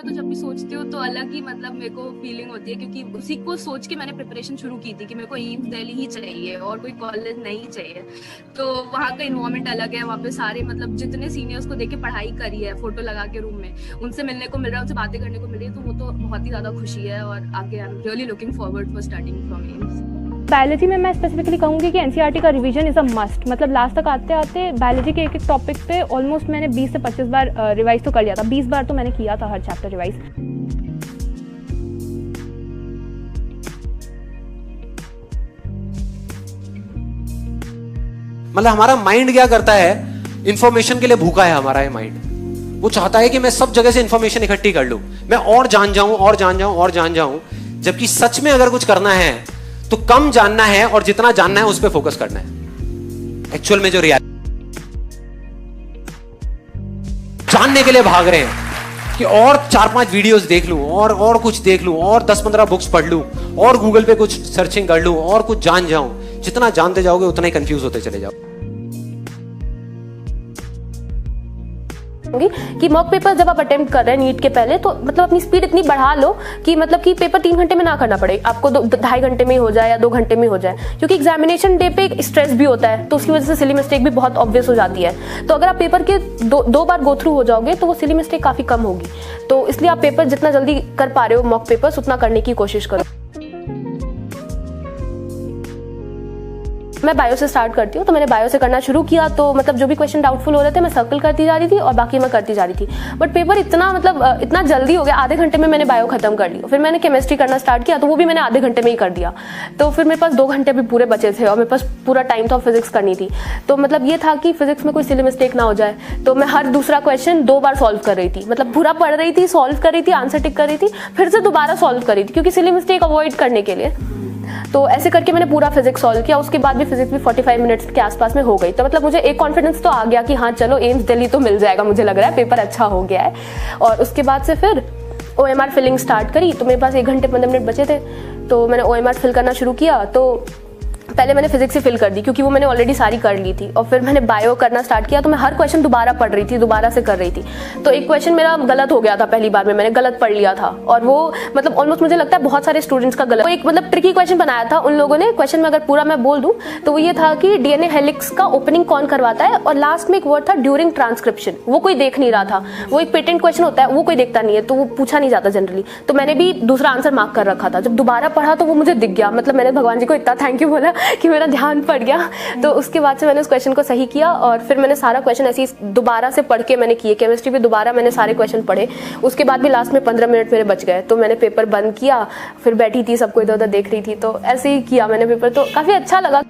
तो जब भी सोचती हूँ तो अलग ही मतलब मेरे को फीलिंग होती है, क्योंकि उसी को सोच के मैंने प्रिपरेशन शुरू की थी कि मेरे को एम्स दिल्ली ही चाहिए और कोई कॉलेज नहीं चाहिए। तो वहाँ का इन्वायरमेंट अलग है, वहाँ पे सारे मतलब जितने सीनियर्स को देख के पढ़ाई करी है फोटो लगा के रूम में, उनसे मिलने को मिल रहा है, उनसे बातें करने को मिल रही है, तो वो तो बहुत ही ज्यादा खुशी है। और आगे I am really looking forward for starting from AIIMS. Biology में मैं स्पेसिफिकली कहूँगी कि एनसीईआरटी का रिवीजन इज़ अ मस्ट। मतलब लास्ट तक आते आते बायोलॉजी के एक एक टॉपिक पे ऑलमोस्ट मैंने 20 से 25 बार रिवाइज तो कर लिया था। 20 बार तो मैंने किया था हर चैप्टर रिवाइज। मतलब हमारा माइंड क्या करता है, इंफॉर्मेशन के लिए भूखा है हमारा ये माइंड। वो चाहता है कि मैं सब जगह से इंफॉर्मेशन इकट्ठी कर लूं, मैं और जान जाऊं और जान जाऊं और जान जाऊं। जबकि सच में अगर कुछ करना है तो कम जानना है और जितना जानना है उस पर फोकस करना है। एक्चुअल में जो रियलिटी जानने के लिए भाग रहे हैं कि और 4-5 वीडियोस देख लूं और कुछ देख लूं और 10-15 बुक्स पढ़ लूं और गूगल पे कुछ सर्चिंग कर लूं और कुछ जान जाऊं। जितना जानते जाओगे उतना ही कंफ्यूज होते चले जाओ। कि मॉक पेपर जब आप अटेम्प्ट कर रहे हैं नीट के पहले, तो मतलब अपनी स्पीड इतनी बढ़ा लो कि मतलब कि पेपर 3 घंटे में ना करना पड़े आपको, 2.5 घंटे में हो जाए या 2 घंटे में हो जाए। क्योंकि एग्जामिनेशन डे पे स्ट्रेस भी होता है, तो उसकी वजह से सिली मिस्टेक भी बहुत ऑब्वियस हो जाती है। तो अगर आप पेपर के दो बार गो थ्रू हो जाओगे तो वो सिली मिस्टेक काफी कम होगी। तो इसलिए आप पेपर जितना जल्दी कर पा रहे हो मॉक पेपर्स उतना करने की कोशिश करो। मैं बायो से स्टार्ट करती हूँ, तो मैंने बायो से करना शुरू किया। तो मतलब जो भी क्वेश्चन डाउटफुल हो रहे थे मैं सर्कल करती जा रही थी और बाकी मैं करती जा रही थी। बट पेपर इतना मतलब इतना जल्दी हो गया, आधे घंटे में मैंने बायो खत्म कर ली। फिर मैंने केमिस्ट्री करना स्टार्ट किया, तो वो भी मैंने आधे घंटे में ही कर दिया। तो फिर मेरे पास 2 घंटे भी पूरे बचे थे और मेरे पास पूरा टाइम था फिजिक्स करनी थी। तो मतलब ये था कि फिजिक्स में कोई सिली मिस्टेक ना हो जाए। तो मैं हर दूसरा क्वेश्चन 2 बार सॉल्व कर रही थी, मतलब पूरा पढ़ रही थी, सॉल्व कर रही थी, आंसर टिक कर रही थी, फिर से दोबारा सॉल्व कर रही थी, क्योंकि सिली मिस्टेक अवॉइड करने के लिए। तो ऐसे करके मैंने पूरा फिजिक्स सॉल्व किया। उसके बाद भी फिजिक्स भी 45 मिनट्स के आसपास में हो गई। तो मतलब मुझे एक कॉन्फिडेंस तो आ गया कि हाँ चलो एम्स दिल्ली तो मिल जाएगा, मुझे लग रहा है पेपर अच्छा हो गया है। और उसके बाद से फिर OMR फिलिंग स्टार्ट करी। तो मेरे पास 1 घंटे 15 मिनट बचे थे, तो मैंने OMR फिल करना शुरू किया। तो पहले मैंने फिजिक्स से फिल कर दी क्योंकि वो मैंने ऑलरेडी सारी कर ली थी। और फिर मैंने बायो करना स्टार्ट किया, तो मैं हर क्वेश्चन दोबारा पढ़ रही थी, दोबारा से कर रही थी। तो एक क्वेश्चन मेरा गलत हो गया था, पहली बार में मैंने गलत पढ़ लिया था। और वो मतलब ऑलमोस्ट मुझे लगता है बहुत सारे स्टूडेंट्स का गलत। तो एक मतलब ट्रिकी क्वेश्चन बनाया था उन लोगों ने। क्वेश्चन में अगर पूरा मैं बोल दूं तो वो ये था कि DNA हेलिक्स का ओपनिंग कौन करवाता है, और लास्ट में एक वर्ड था ड्यूरिंग ट्रांसक्रिप्शन। वो कोई देख नहीं रहा था, वो एक पेटेंट क्वेश्चन होता है, वो कोई देखता नहीं है, तो वो पूछा नहीं जाता जनरली। तो मैंने भी दूसरा आंसर मार्क कर रखा था। जब दोबारा पढ़ा तो वो मुझे दिख गया। मतलब मैंने भगवान जी को इतना थैंक यू बोला कि मेरा ध्यान पड़ गया। तो उसके बाद से मैंने उस क्वेश्चन को सही किया और फिर मैंने सारा क्वेश्चन ऐसे ही दोबारा से पढ़ के मैंने किए। केमिस्ट्री भी दोबारा मैंने सारे क्वेश्चन पढ़े। उसके बाद भी लास्ट में 15 मिनट मेरे बच गए, तो मैंने पेपर बंद किया, फिर बैठी थी, सबको इधर उधर देख रही थी, तो ऐसे ही किया मैंने पेपर। तो काफी अच्छा लगा।